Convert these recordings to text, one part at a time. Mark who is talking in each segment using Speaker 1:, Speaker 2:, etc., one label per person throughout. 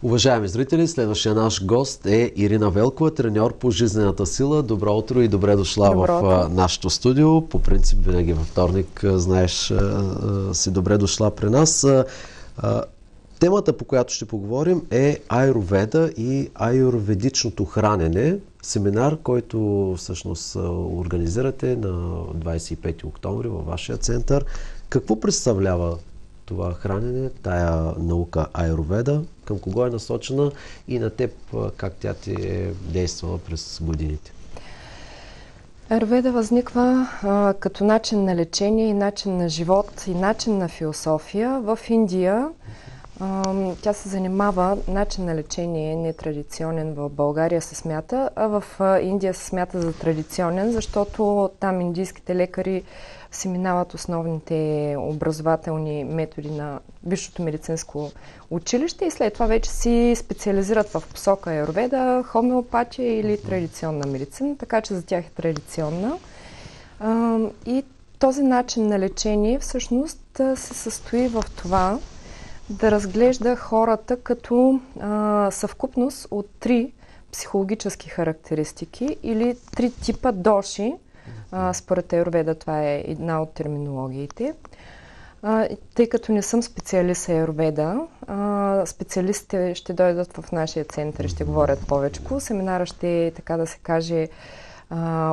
Speaker 1: Уважаеми зрители, следващия наш гост е Ирина Велкова, треньор по жизнената сила. Добро утро и добре дошла в нашото студио. По принцип, винаги във вторник, знаеш, си добре дошла при нас. Темата, по която ще поговорим, е аюрведа и аюрведичното хранене. Семинар, който всъщност организирате на 25 октомври във вашия център. Какво представлява това хранене, тая наука аюрведа, към кого е насочена и на теб как тя ти е действала през годините?
Speaker 2: Аюрведа възниква като начин на лечение и начин на живот и начин на философия. В Индия тя се занимава, начин на лечение нетрадиционен, в България се смята, а в Индия се смята за традиционен, защото там индийските лекари си минават основните образователни методи на висшето медицинско училище и след това вече си специализират в посока аюрведа, хомеопатия или традиционна медицина, така че за тях е традиционна. И този начин на лечение всъщност се състои в това да разглежда хората като съвкупност от 3 психологически характеристики или 3 типа доши. Според аюрведа това е една от терминологиите. Тъй като не съм специалист аюрведа, специалистите ще дойдат в нашия център и ще говорят повече. Семинара ще е, така да се каже,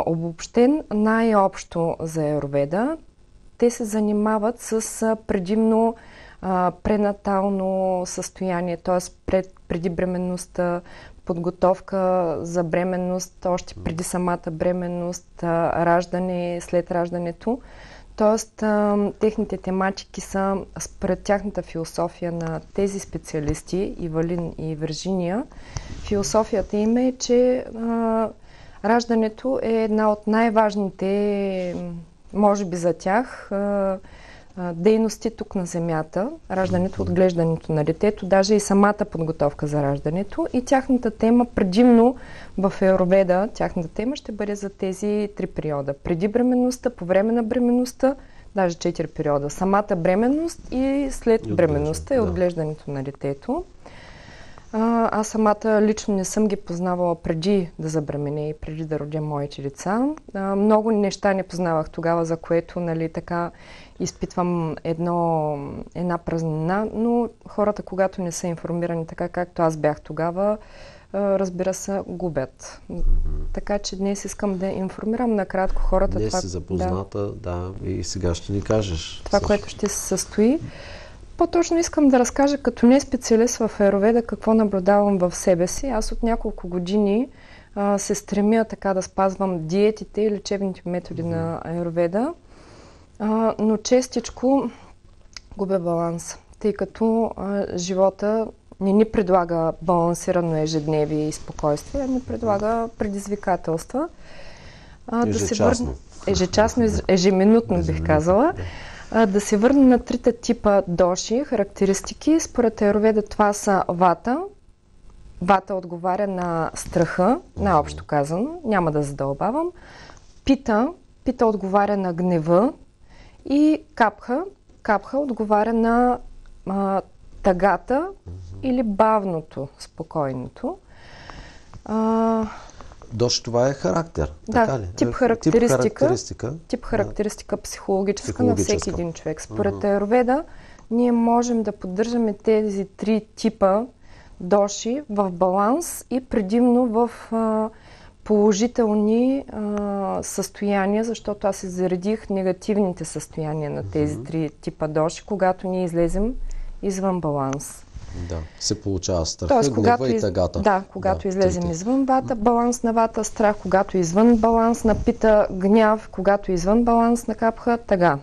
Speaker 2: обобщен най-общо за аюрведа. Те се занимават с предимно пренатално състояние, т.е. преди бременността, подготовка за бременност, още преди самата бременност, раждане, след раждането. Тоест, техните тематики са, според тяхната философия на тези специалисти, Ивалин и Виржиния, философията им е, че раждането е една от най-важните, може би за тях, дейности тук на Земята, раждането, отглеждането на детето, даже и самата подготовка за раждането. И тяхната тема, предимно в аюрведа, тяхната тема ще бъде за тези 3 периода. Преди бременността, по време на бременността, даже 4 периода. Самата бременност и след бременността и отглеждането на детето. Аз самата лично не съм ги познавала преди да забременя и преди да родя моите деца. Много неща не познавах тогава, за което, нали, така изпитвам една празнина, но хората, когато не са информирани така, както аз бях тогава, разбира се, губят. Така че днес искам да информирам накратко хората.
Speaker 1: Днес си запозната, да, и сега ще ни кажеш.
Speaker 2: Това, което ще се състои. По-точно искам да разкажа като не специалист в аюрведа какво наблюдавам в себе си. Аз от няколко години се стремя така да спазвам диетите и лечебните методи на аюрведа, но честичко губя баланс, тъй като живота не ни предлага балансирано ежедневие и спокойствие, а ни предлага предизвикателства. Ежечасно, ежеминутно бих казала. Да се върна на 3 типа доши, характеристики. Според аюрведа това са вата. Вата отговаря на страха, най-общо казано, няма да задълбавам. Пита отговаря на гнева. И капха отговаря на тъгата или бавното, спокойното.
Speaker 1: Дош, това е характер, така ли?
Speaker 2: Тип характеристика психологическа на всеки един човек. Според аюрведа ние можем да поддържаме тези 3 типа доши в баланс и предимно в положителни състояния, защото аз заредих негативните състояния на тези 3 типа доши, когато ние излезем извън баланс.
Speaker 1: Да, се получава страх, гнева и тъгата.
Speaker 2: Да, когато излезем извън вата, баланс на вата, страх, когато извън баланс на пита, гняв, когато извън баланс на капха, тъга.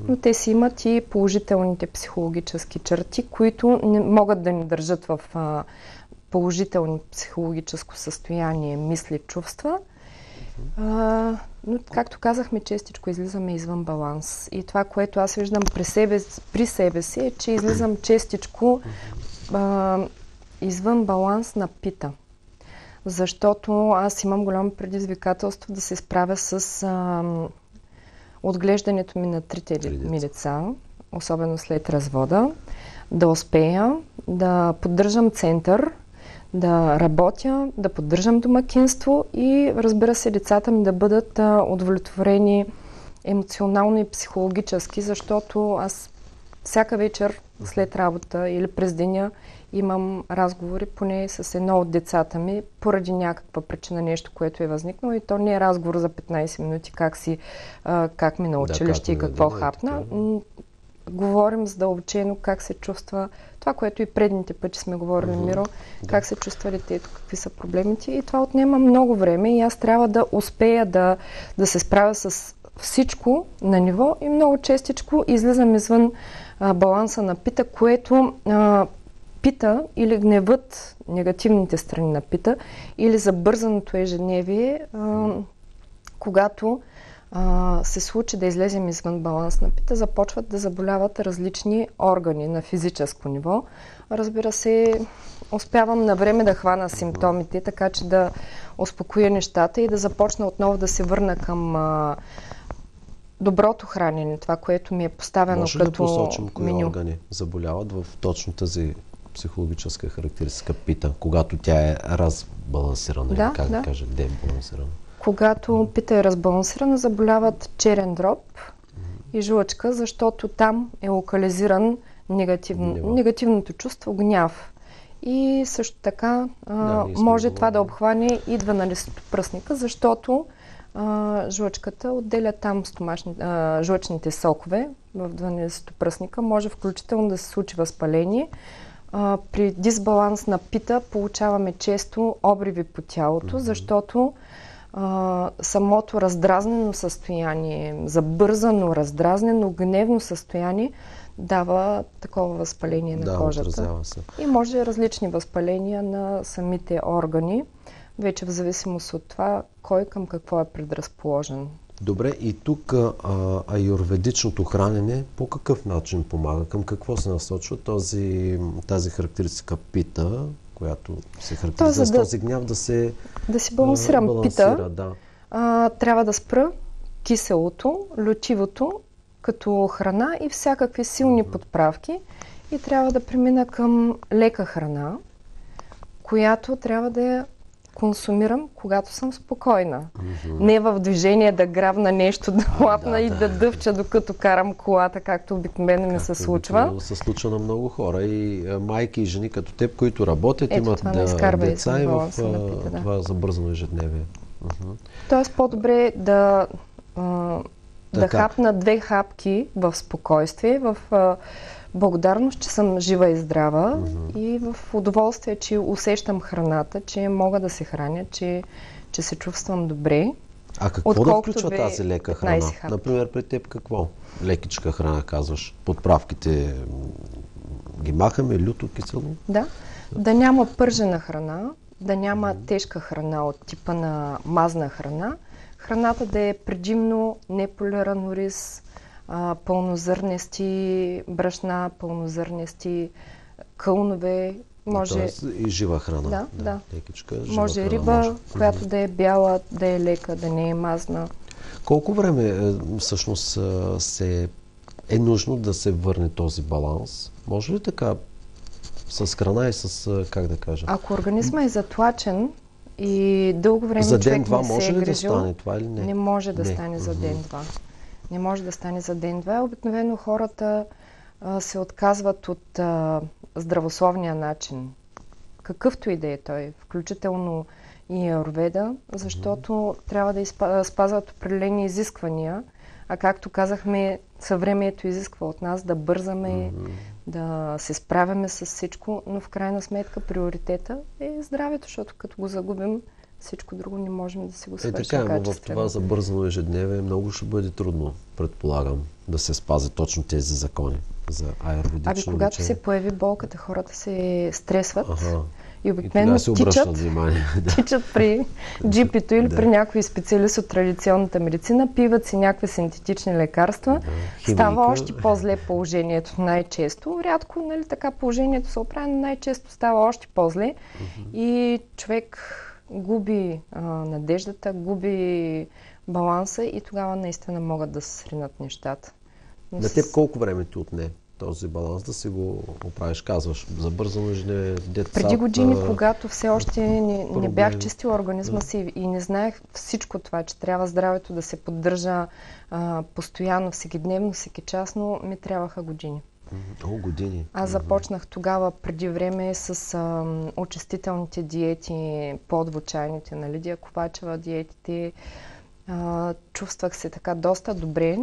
Speaker 2: Но те си имат и положителните психологически черти, които не могат да ни държат в положително психологическо състояние, мисли, чувства. Но, както казахме, честичко излизаме извън баланс. И това, което аз виждам при себе си, е, че излизам честичко извън баланс на пита. Защото аз имам голямо предизвикателство да се справя с отглеждането ми на 3 ми деца, особено след развода. да успея, да поддържам център, да работя, да поддържам домакинство и, разбира се, децата ми да бъдат удовлетворени емоционално и психологически, защото аз всяка вечер след работа или през деня имам разговори поне с едно от децата ми поради някаква причина, нещо, което е възникнало, и то не е разговор за 15 минути как ми на училище и какво хапна. Говорим задълбочено как се чувства това, което и предните пъти сме говорили, Миро, как се чувства детето, какви са проблемите, и това отнема много време и аз трябва да успея да се справя с всичко на ниво и много честичко излизам извън баланса на пита, което пита или гневът, негативните страни на пита, или забързаното ежедневие, когато се случи да излезем извън баланс на пита, започват да заболяват различни органи на физическо ниво. Разбира се, успявам на време да хвана симптомите, така че да успокоя нещата и да започна отново да се върна към доброто хранене, това, което ми е поставено
Speaker 1: като
Speaker 2: меню.
Speaker 1: Може да посочим кои органи заболяват в точно тази психологическа характеристика пита, когато тя е разбалансирана, или как да кажа, дебалансирана?
Speaker 2: Когато пита е разбалансирана, заболяват черен дроб и жлъчка, защото там е локализиран негативното чувство, гняв. И също така може това да обхване и 12-пръстника, защото жлъчката отделя там жлъчните сокове в 12-пръстника. Може включително да се случи възпаление. При дисбаланс на пита получаваме често обриви по тялото, защото самото раздразнено състояние, забързано, раздразнено, гневно състояние дава такова възпаление на кожата. И може различни възпаления на самите органи, вече в зависимост от това кой към какво е предразположен.
Speaker 1: Добре, и тук аюрведичното хранене по какъв начин помага? Към какво се насочва тази характеристика пита, която се характеризира с този гняв, да си балансирам пита?
Speaker 2: Трябва да спра киселото, лютивото като храна и всякакви силни подправки и трябва да премина към лека храна, която трябва да я консумирам, когато съм спокойна. Не в движение да грабна нещо, да лапна и да дъвча, докато карам колата, както обикновено ми се случва.
Speaker 1: Се случва на много хора и майки и жени като теб, които работят, имат деца и в това забързано ежедневие.
Speaker 2: Тоест по-добре да хапна 2 хапки в спокойствие, в благодарност, че съм жива и здрава и в удоволствие, че усещам храната, че мога да се храня, че се чувствам добре.
Speaker 1: А какво да включва тази лека храна? Например, при теб какво? Лекичка храна, казваш. Подправките ги махаме, люто, кисело?
Speaker 2: Да няма пържена храна, да няма тежка храна от типа на мазна храна. Храната да е предимно неполиран рис, пълнозърнести брашна, пълнозърнести кълнове. Може
Speaker 1: и жива храна.
Speaker 2: Лекичка, може риба, която да е бяла, да е лека, да не е мазна.
Speaker 1: Колко време всъщност е нужно да се върне този баланс? Може ли така с храна и с, как да кажа?
Speaker 2: Ако организма е затлачен и дълго време
Speaker 1: за
Speaker 2: човек
Speaker 1: ден-два
Speaker 2: не се
Speaker 1: може
Speaker 2: е
Speaker 1: ли
Speaker 2: грижил,
Speaker 1: да стане това или не?
Speaker 2: Не може да стане за ден-два. Не може да стане за ден-два. Обикновено хората се отказват от здравословния начин. Какъвто и да е той, включително и аюрведа, защото трябва да спазват определени изисквания. А както казахме, съвремието изисква от нас да бързаме, да се справяме с всичко, но в крайна сметка приоритета е здравето, защото като го загубим, всичко друго не можем да си го свършим качествено.
Speaker 1: В това забързано ежедневие много ще бъде трудно, предполагам, да се спази точно тези закони за аюрведично лечение.
Speaker 2: Когато се появи болката, хората се стресват и
Speaker 1: обикновено
Speaker 2: тичат при джипито или при някой специалист от традиционната медицина, пиват си някакви синтетични лекарства. Става още по-зле положението най-често. Рядко, нали, така положението се оправя, но най-често става още по-зле и човек губи надеждата, губи баланса и тогава наистина могат да се сринат нещата.
Speaker 1: На теб колко време ти отне този баланс да си го оправиш. Казваш, забързано жене, децата...
Speaker 2: Преди години, когато все още не бях чистила организма си и не знаех всичко това, че трябва здравето да се поддържа постоянно, всекидневно, всекичасно, ми трябваха години.
Speaker 1: Години.
Speaker 2: Аз започнах тогава преди време с очистителните диети, подвочайните на Лидия Ковачева диетите. Чувствах се така доста добре.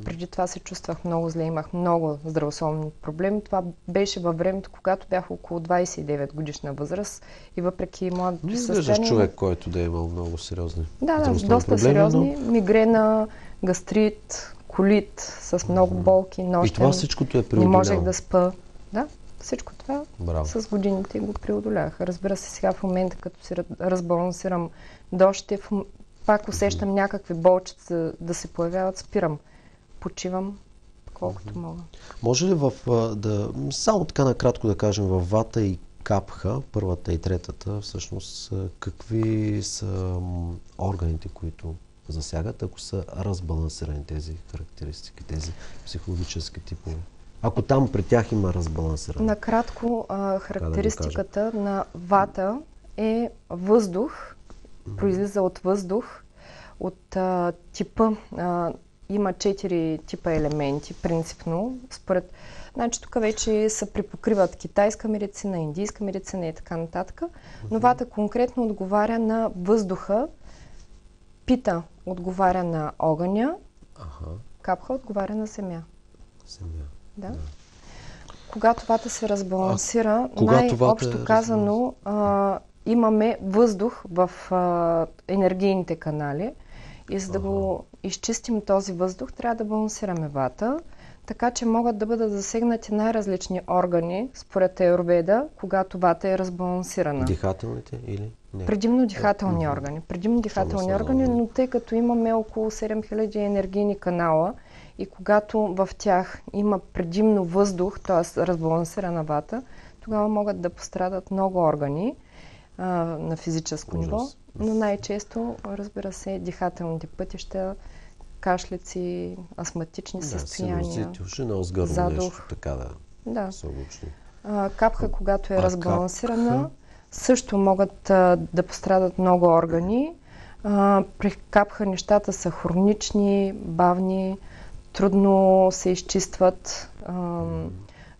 Speaker 2: Преди това се чувствах много зле, имах много здравословни проблеми. Това беше във времето, когато бях около 29 годишна възраст и въпреки младото състояние...
Speaker 1: Не изглеждаш човек, който да е имал много сериозни
Speaker 2: доста
Speaker 1: проблеми,
Speaker 2: сериозни. Мигрена, гастрит, колит с много болки, нощем.
Speaker 1: И това всичкото е преодоляво.
Speaker 2: Не можех да спа. Да, всичко това
Speaker 1: с
Speaker 2: годините го преодолях. Разбира се, сега в момента, като се разбалансирам дощите, пак усещам някакви болчици да се появяват, спирам. Почивам колкото мога.
Speaker 1: Може ли само така накратко да кажем, във вата и капха, първата и третата, всъщност какви са органите, които засягат, ако са разбалансирани тези характеристики, тези психологически типове? Ако там при тях има разбалансиране.
Speaker 2: Накратко, характеристиката на вата е въздух, произлиза от въздух, от типа, има 4 типа елементи, принципно, според... Значи тук вече се припокриват китайска медицина, индийска медицина и така нататък, но вата конкретно отговаря на въздуха, пита отговаря на огъня, капха отговаря на земя. Да. Когато вата се разбалансира, най-общо казано, имаме въздух в енергийните канали и за да го изчистим този въздух, трябва да балансираме вата, така че могат да бъдат засегнати най-различни органи, според аюрведа, когато вата е разбалансирана.
Speaker 1: Дихателните или не?
Speaker 2: Предимно дихателни органи. Предимно дихателни органи, но тъй като имаме около 7000 енергийни канала и когато в тях има предимно въздух, т.е. разбалансирана вата, тогава могат да пострадат много органи на физическо ниво, но най-често, разбира се, дихателните пътища, кашлици, астматични състояния, задух. Капха, когато е разбалансирана, също могат да пострадат много органи. При капха нещата са хронични, бавни, трудно се изчистват.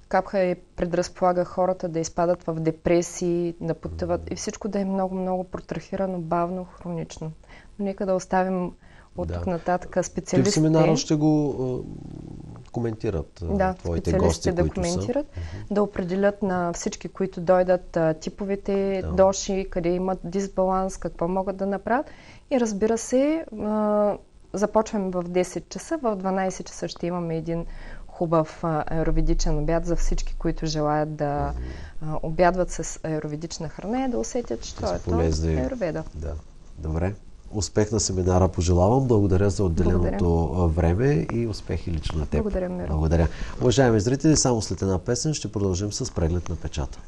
Speaker 2: Капха предразполага хората да изпадат в депресии, да потъват и всичко да е много протрахирано, бавно, хронично. Но нека да оставим от тук нататък специалистите.
Speaker 1: В семинара ще го коментират твоите гости,
Speaker 2: да коментират, да определят на всички, които дойдат типовете доши, къде имат дисбаланс, какво могат да направят. И разбира се, започваме в 10 часа, в 12 часа ще имаме един хубав аюрведичен обяд за всички, които желаят да обядват с аюрведична храна и да усетят, че това е аюрведа.
Speaker 1: Да. Добре. Успех на семинара пожелавам. Благодаря за отделеното време и успехи лично на теб.
Speaker 2: Благодаря, Миро.
Speaker 1: Благодаря. Уважаеми зрители, само след една песен ще продължим с преглед на печата.